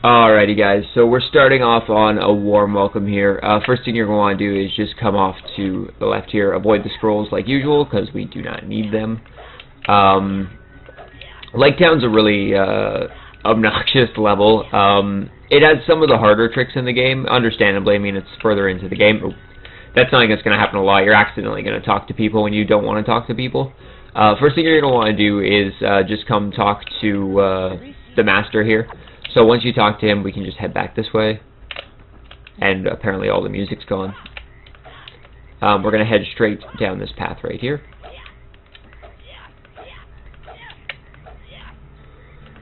Alrighty guys, so we're starting off on a warm welcome here. First thing you're going to want to do is just come off to the left here. Avoid the scrolls like usual, because we do not need them. Lake Town's a really obnoxious level. It has some of the harder tricks in the game, understandably. I mean, it's further into the game. That's something that's going to happen a lot. You're accidentally going to talk to people when you don't want to talk to people. First thing you're going to want to do is just come talk to the master here. So once you talk to him, we can just head back this way. And apparently all the music's gone. We're going to head straight down this path right here.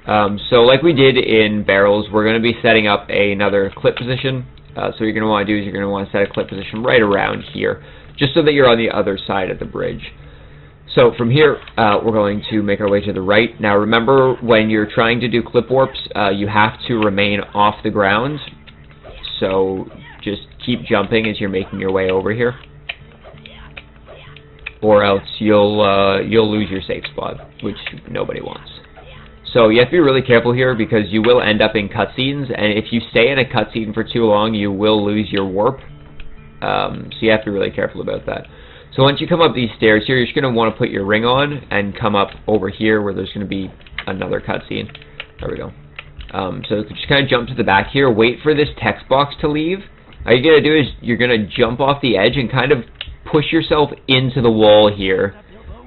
So like we did in barrels, we're going to be setting up another clip position. So what you're going to want to do is you're going to want to set a clip position right around here, just so that you're on the other side of the bridge. So from here, we're going to make our way to the right. Now remember, when you're trying to do clip warps, you have to remain off the ground. So just keep jumping as you're making your way over here, or else you'll lose your safe spot, which nobody wants. So you have to be really careful here, because you will end up in cutscenes, and if you stay in a cutscene for too long, you will lose your warp. So you have to be really careful about that. So once you come up these stairs here, you're just going to want to put your ring on and come up over here where there's going to be another cutscene. There we go. So just kind of jump to the back here, wait for this text box to leave. All you're going to do is you're going to jump off the edge and kind of push yourself into the wall here.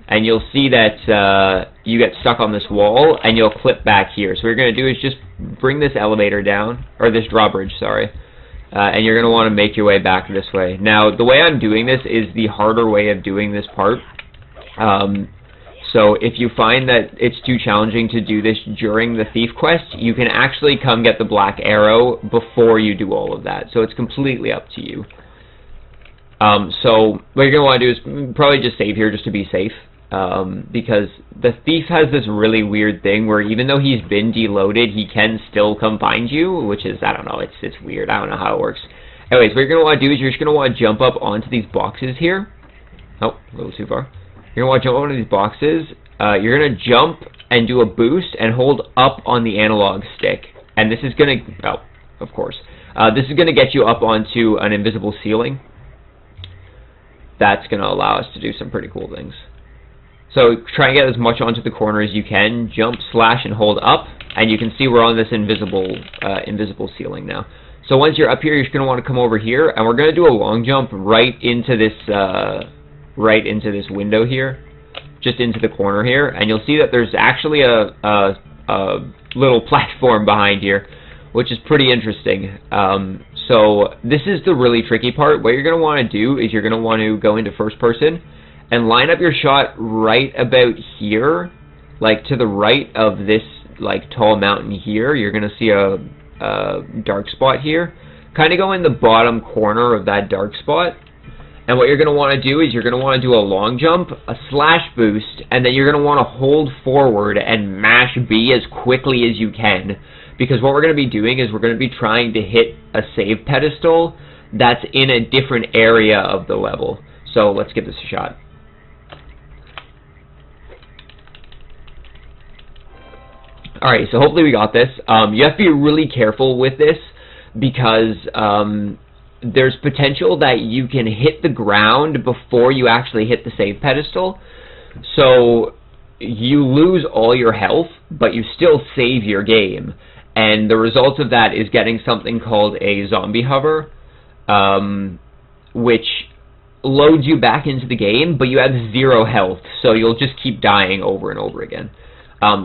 And you'll see that you get stuck on this wall, and you'll clip back here. So what you're going to do is just bring this elevator down, or this drawbridge, sorry. And you're going to want to make your way back this way. Now, the way I'm doing this is the harder way of doing this part. So if you find that it's too challenging to do this during the thief quest, you can actually come get the black arrow before you do all of that. So it's completely up to you. So what you're going to want to do is probably just save here just to be safe. Because the thief has this really weird thing where even though he's been deloaded, he can still come find you, which is, I don't know, it's weird. I don't know how it works. Anyways, what you're going to want to do is you're just going to want to jump up onto these boxes here. Oh, a little too far. You're going to want to jump onto these boxes. You're going to jump and do a boost and hold up on the analog stick. And this is going to, oh, of course, this is going to get you up onto an invisible ceiling. That's going to allow us to do some pretty cool things. So try and get as much onto the corner as you can. Jump, slash, and hold up, and you can see we're on this invisible ceiling now. So once you're up here, you're just going to want to come over here, and we're going to do a long jump right into this window here, just into the corner here, and you'll see that there's actually a little platform behind here, which is pretty interesting. So this is the really tricky part. What you're going to want to do is you're going to want to go into first person and line up your shot right about here, like to the right of this like tall mountain here. You're going to see a dark spot here. Kind of go in the bottom corner of that dark spot. And what you're going to want to do is you're going to want to do a long jump, a slash boost, and then you're going to want to hold forward and mash B as quickly as you can. Because what we're going to be doing is we're going to be trying to hit a save pedestal that's in a different area of the level. So let's give this a shot. Alright, so hopefully we got this. You have to be really careful with this, because there's potential that you can hit the ground before you actually hit the save pedestal. So you lose all your health, but you still save your game. And the result of that is getting something called a zombie hover, which loads you back into the game, but you have 0 health, so you'll just keep dying over and over again.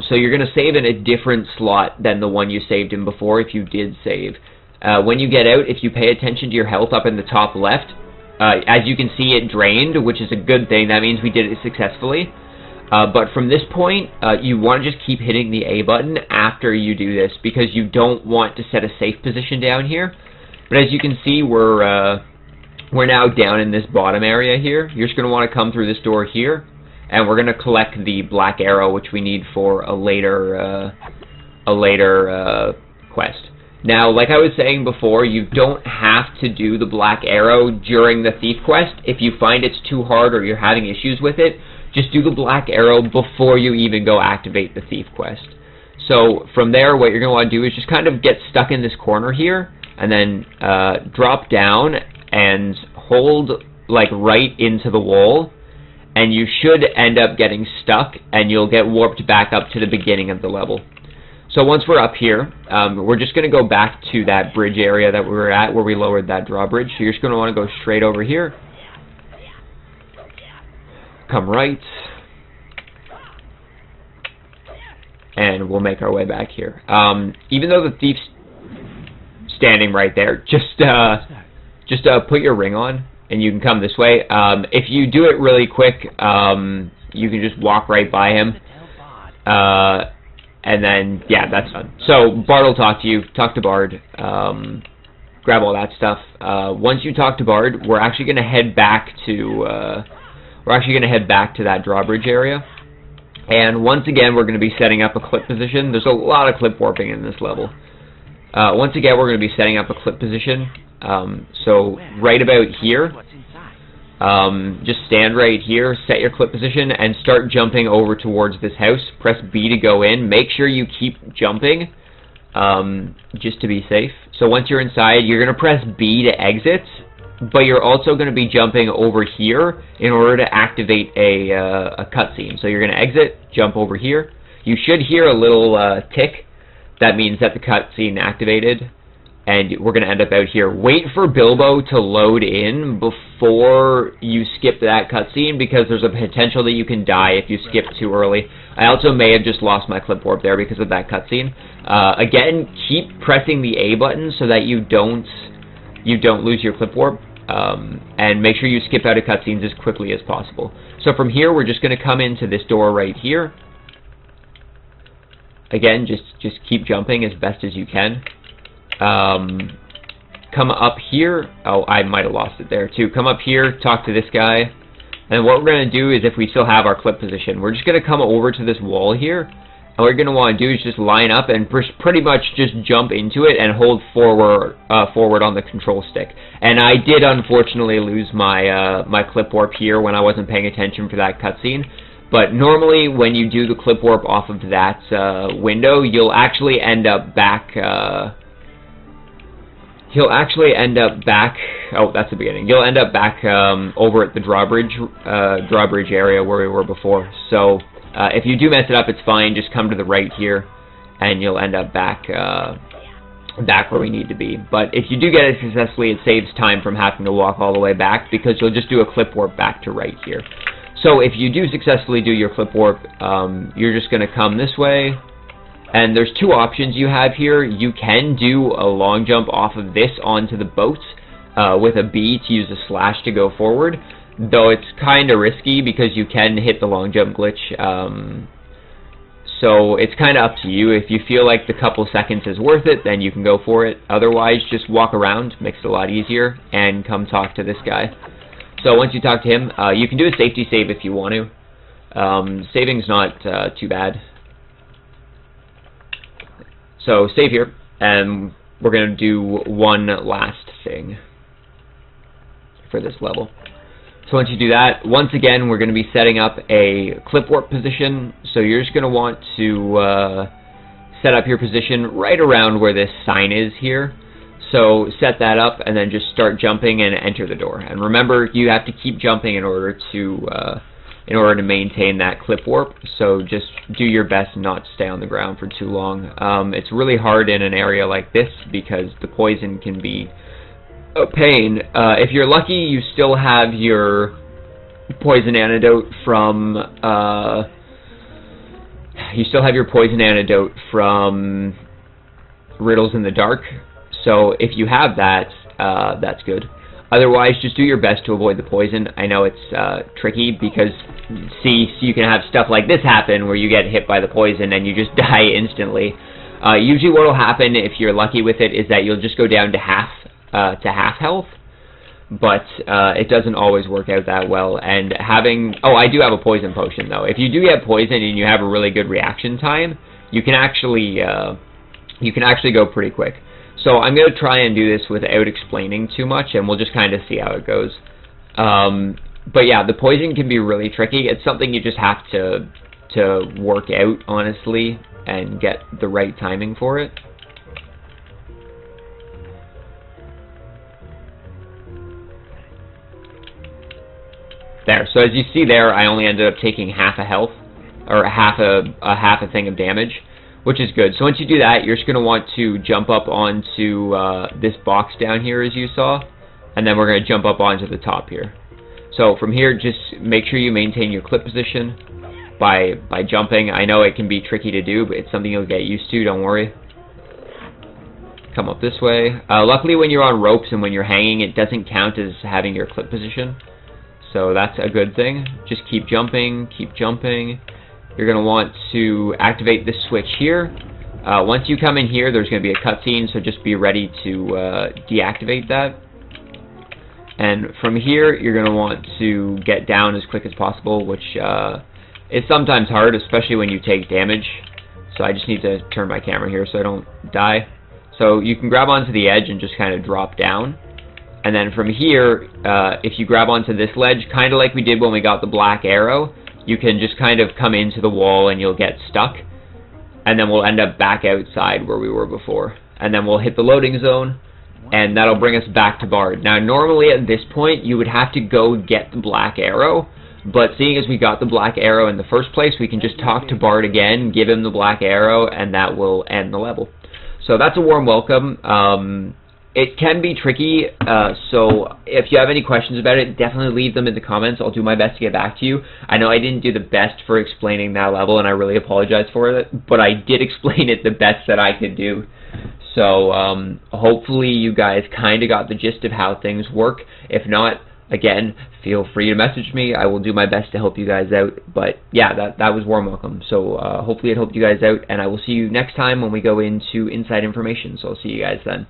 So you're going to save in a different slot than the one you saved in before if you did save. When you get out, if you pay attention to your health up in the top left, as you can see it drained, which is a good thing. That means we did it successfully. But from this point, you want to just keep hitting the A button after you do this, because you don't want to set a safe position down here. But as you can see, we're now down in this bottom area here. You're just going to want to come through this door here. And we're going to collect the black arrow, which we need for a later quest. Now, like I was saying before, you don't have to do the black arrow during the thief quest. If you find it's too hard or you're having issues with it, just do the black arrow before you even go activate the thief quest. So from there, what you're going to want to do is just kind of get stuck in this corner here, and then drop down and hold like right into the wall, and you should end up getting stuck, and you'll get warped back up to the beginning of the level. So once we're up here, we're just going to go back to that bridge area that we were at where we lowered that drawbridge. So you're just going to want to go straight over here, come right, and we'll make our way back here. Even though the thief's standing right there, just put your ring on, and you can come this way. If you do it really quick, you can just walk right by him, and then, yeah, that's done. So Bard will talk to you. Talk to Bard. Grab all that stuff. Once you talk to Bard, we're actually going to head back to that drawbridge area. And once again, we're going to be setting up a clip position. There's a lot of clip warping in this level. Once again, we're going to be setting up a clip position. So right about here, just stand right here, set your clip position, and start jumping over towards this house. Press B to go in. Make sure you keep jumping, just to be safe. So once you're inside, you're going to press B to exit, but you're also going to be jumping over here in order to activate a cutscene. So you're going to exit, jump over here. You should hear a little tick. That means that the cutscene activated, and we're going to end up out here. Wait for Bilbo to load in before you skip that cutscene, because there's a potential that you can die if you skip too early. I also may have just lost my clip warp there because of that cutscene. Again, keep pressing the A button so that you don't lose your clip warp, and make sure you skip out of cutscenes as quickly as possible. So from here, we're just going to come into this door right here. Again, just keep jumping as best as you can. Come up here. Oh, I might have lost it there too. Come up here, talk to this guy. And what we're going to do is, if we still have our clip position, we're just going to come over to this wall here. And what you're going to want to do is just line up and pretty much just jump into it and hold forward on the control stick. And I did unfortunately lose my my clip warp here when I wasn't paying attention for that cutscene. But normally, when you do the clip warp off of that window, you'll actually end up back. He'll actually end up back. Oh, that's the beginning. You'll end up back over at the drawbridge area where we were before. So if you do mess it up, it's fine. Just come to the right here, and you'll end up back where we need to be. But if you do get it successfully, it saves time from having to walk all the way back, because you'll just do a clip warp back to right here. So if you do successfully do your clip warp, you're just going to come this way, and there's two options you have here. You can do a long jump off of this onto the boat with a B to use a slash to go forward, though it's kind of risky because you can hit the long jump glitch. So it's kind of up to you. If you feel like the couple seconds is worth it, then you can go for it. Otherwise, just walk around, makes it a lot easier, and come talk to this guy. So once you talk to him, you can do a safety save if you want to. Saving's not too bad. So save here, and we're going to do one last thing for this level. So once you do that, once again, we're going to be setting up a clip warp position. So you're just going to want to set up your position right around where this sign is here. So set that up, and then just start jumping and enter the door. And remember, you have to keep jumping in order to maintain that clip warp. So just do your best not to stay on the ground for too long. It's really hard in an area like this because the poison can be a pain. If you're lucky, you still have your poison antidote from Riddles in the Dark. So if you have that, that's good. Otherwise, just do your best to avoid the poison. I know it's tricky because, see, you can have stuff like this happen where you get hit by the poison and you just die instantly. Usually what will happen, if you're lucky with it, is that you'll just go down to half health. But it doesn't always work out that well. And having... Oh, I do have a poison potion, though. If you do get poisoned and you have a really good reaction time, you can actually go pretty quick. So I'm going to try and do this without explaining too much, and we'll just kind of see how it goes. But yeah, the poison can be really tricky. It's something you just have to work out, honestly. and get the right timing for it. There. So as you see there, I only ended up taking half a health, or half a thing of damage, which is good. So once you do that, you're just going to want to jump up onto this box down here, as you saw, and then we're going to jump up onto the top here. So from here, just make sure you maintain your clip position by jumping. I know it can be tricky to do, but it's something you'll get used to, don't worry. Come up this way. Luckily, when you're on ropes and when you're hanging, it doesn't count as having your clip position. So that's a good thing. Just keep jumping, keep jumping. You're going to want to activate this switch here. Once you come in here, there's going to be a cutscene, so just be ready to deactivate that. And from here, you're going to want to get down as quick as possible, which is sometimes hard, especially when you take damage. So I just need to turn my camera here so I don't die. So you can grab onto the edge and just kind of drop down. And then from here, if you grab onto this ledge, kind of like we did when we got the black arrow, you can just kind of come into the wall and you'll get stuck. And then we'll end up back outside where we were before. And then we'll hit the loading zone, and that'll bring us back to Bard. Now, normally at this point, you would have to go get the black arrow, but seeing as we got the black arrow in the first place, we can just talk to Bard again, give him the black arrow, and that will end the level. So that's a warm welcome. It can be tricky, so if you have any questions about it, definitely leave them in the comments. I'll do my best to get back to you. I know I didn't do the best for explaining that level, and I really apologize for it, but I did explain it the best that I could do. So hopefully you guys kind of got the gist of how things work. If not, again, feel free to message me. I will do my best to help you guys out. But yeah, that was warm welcome. So hopefully it helped you guys out, and I will see you next time when we go into inside information. So I'll see you guys then.